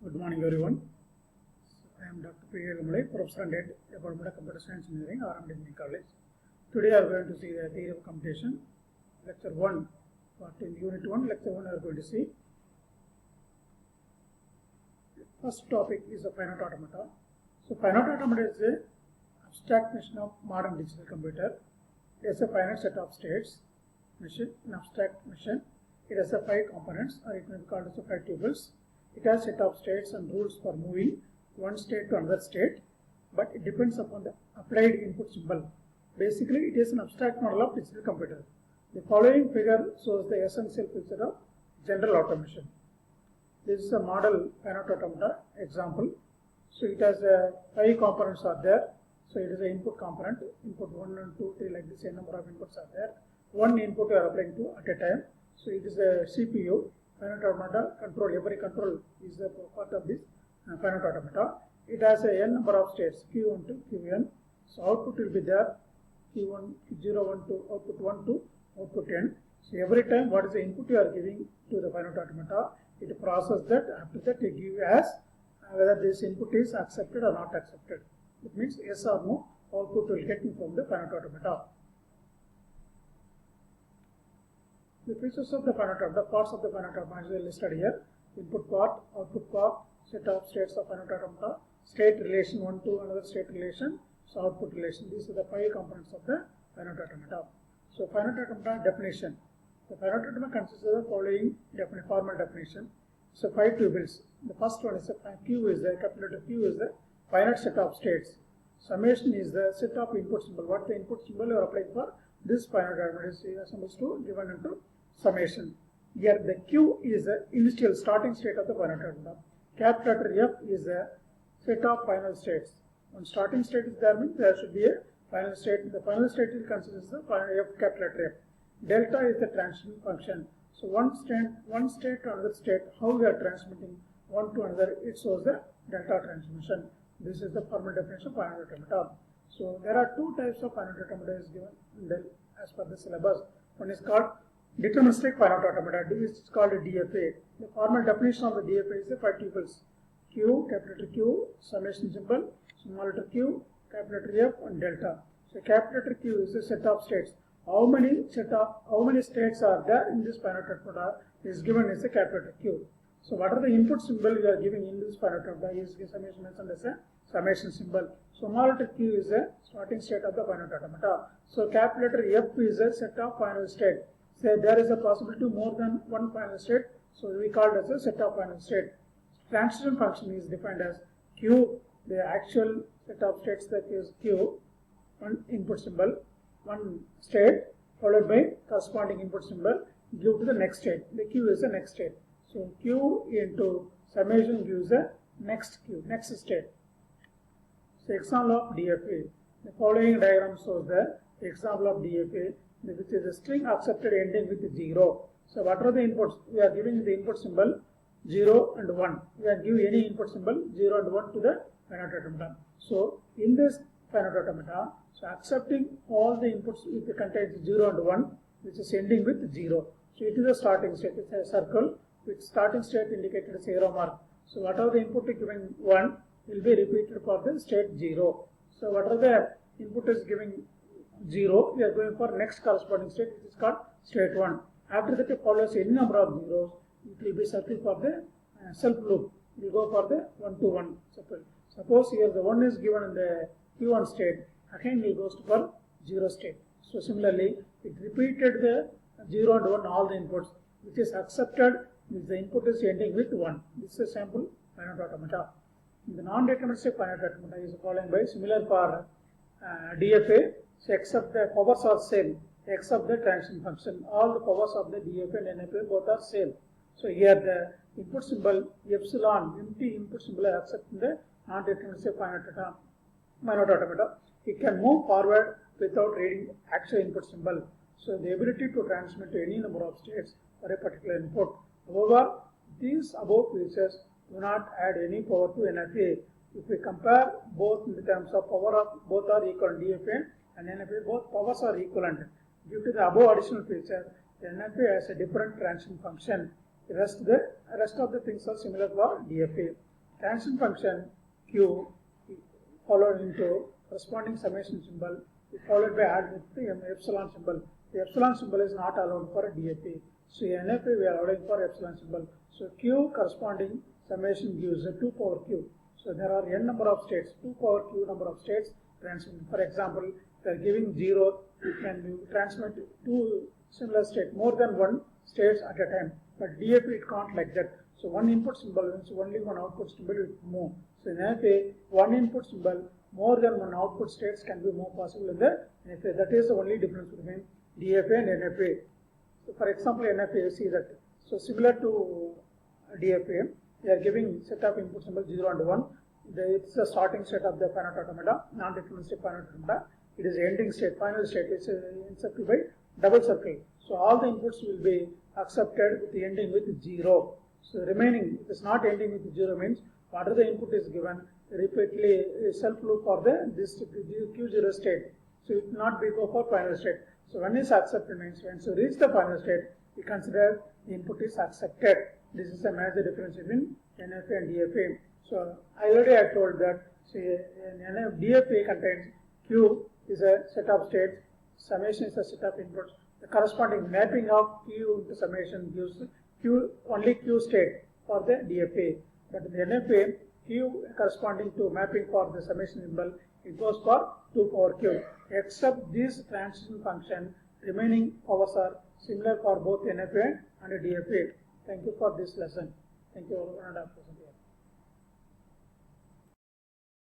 Good morning, everyone. I am Dr. Ezhumalai, Professor and Head, Department of Computer Science Engineering, RMDEC College. Today, we are going to see the Theory of Computation, Lecture 1. In Unit 1, Lecture 1, we are going to see. First topic is the Finite Automata. So, Finite Automata is an abstract machine of modern digital computer. It has a finite set of states, machine, an abstract machine. It has a 5 components, or it may be called as 5 tuples. It has a set of states and rules for moving one state to another state, but it depends upon the applied input symbol. Basically, it is an abstract model of digital computer. The following figure shows the essential feature of general automation. This is a model Finite Automata example. So it has 5 components are there. So it is an input component, input 1 and 2, 3, like this, a number of inputs are there. One input you are applying to at a time. So it is a CPU. Finite Automata control, every control is a part of this Finite Automata. It has a n number of states, Q1 to Qn. So output will be there, Q1, Q0, 1 to output 1 to output n. So every time what is the input you are giving to the Finite Automata, it processes that. After that it gives as whether this input is accepted or not accepted. It means yes or no output will get from the Finite Automata. The features of the Finite Automata, parts of the Finite Automata is listed here. Input part, output part, set of states of Finite Automata, state relation one to another state relation, so output relation. These are the 5 components of the Finite Automata. So Finite Automata definition. The Finite Automata consists of the following formal definition. So 5 tuples. The first one is Q is the capital letter Q is the finite set of states. Summation is the set of input symbol. What the input symbol you are applying for this Finite Automata is supposed to given into summation. Here the Q is the initial starting state of the Finite Automata. Capital letter F is the set of final states. When starting state is there, means there should be a final state. The final state consists of the F capital letter F. Delta is the transition function. So one state to another state, how we are transmitting one to another, it shows the delta transmission. This is the formal definition of Finite Automata. So there are 2 types of Finite Automata is given as per the syllabus. One is called deterministic Finite Automata, which is called a DFA. The formal definition of the DFA is the 5 tuples. Q, capital letter Q, summation symbol, small letter q, capital letter F and delta. So capital letter Q is a set of states. How many states are there in this Finite Automata is given as a capital letter Q. So what are the input symbol you are giving in this Finite Automata is summation mentioned as a summation symbol. So small letter q is a starting state of the Finite Automata. So capital letter F is a set of final state. Say there is a possibility of more than one final state, so we call it as a set of final state. Transition function is defined as Q, the actual set of states that is Q, one input symbol, one state followed by corresponding input symbol due to the next state. The Q is the next state. So Q into summation gives a next Q, next state. So example of DFA. The following diagram shows the example of DFA, which is a string accepted ending with 0. So what are the inputs? We are giving the input symbol 0 and 1. We are giving any input symbol 0 and 1 to the Finite Automata. So in this Finite Automata, so accepting all the inputs it contains 0 and 1, which is ending with 0. So it is a starting state. It's a circle with starting state indicated as arrow mark. So whatever the input is given 1 will be repeated for the state 0. So whatever the input is giving 0, we are going for next corresponding state, which is called state 1. After that, it follows any number of zeros. It will be circle for the self loop. We will go for the 1 to 1 circle. Suppose here the 1 is given in the Q1 state, again we goes for 0 state. So similarly, it repeated the 0 and 1 all the inputs, which is accepted if the input is ending with 1. This is a sample Finite Automata. The non-deterministic Finite Automata is following by similar for DFA. So except the powers are same, except the transition function. All the powers of the DFA and NFA both are same. So here the input symbol epsilon, empty input symbol are accepted in the non-deterministic Finite Automata. It can move forward without reading actual input symbol. So the ability to transmit to any number of states for a particular input. However, these above features do not add any power to NFA. If we compare both in the terms of power of both are equal DFA and NFA, both powers are equivalent. Due to the above additional feature, the NFA has a different transition function. The rest of the things are similar for DFA. transition function Q followed into corresponding summation symbol followed by add with the epsilon symbol. The epsilon symbol is not allowed for a DFA. So in NFA we are allowing for epsilon symbol. So Q corresponding summation gives 2 power Q. So there are n number of states, 2 power Q number of states transmitted. For example, they are giving 0, you can transmit 2 similar states, more than 1 states at a time. But DFA it can't like that. So one input symbol means only one output symbol will move. So in NFA, one input symbol, more than one output states can be more possible in the NFA. That is the only difference between DFA and NFA. So for example, NFA you see that. So similar to DFA, they are giving set of input symbols 0 and 1. It's the starting state of the finite automata, non-deterministic finite automata. It is ending state, final state. It's encircled by double circle. So all the inputs will be accepted with the ending with 0. So remaining, it is not ending with 0 means whatever the input is given, repeatedly self loop for this Q0 state. So it will not be go for final state. So when it's accepted means when you reach the final state, we consider the input is accepted. This is a major difference between NFA and DFA. So I already told that DFA contains Q is a set of states, summation is a set of inputs. The corresponding mapping of Q into summation gives only Q state for the DFA. But in the NFA, Q corresponding to mapping for the summation symbol, it goes for 2 power Q. Except this transition function, remaining powers are similar for both NFA and DFA. Thank you for this lesson. Thank you.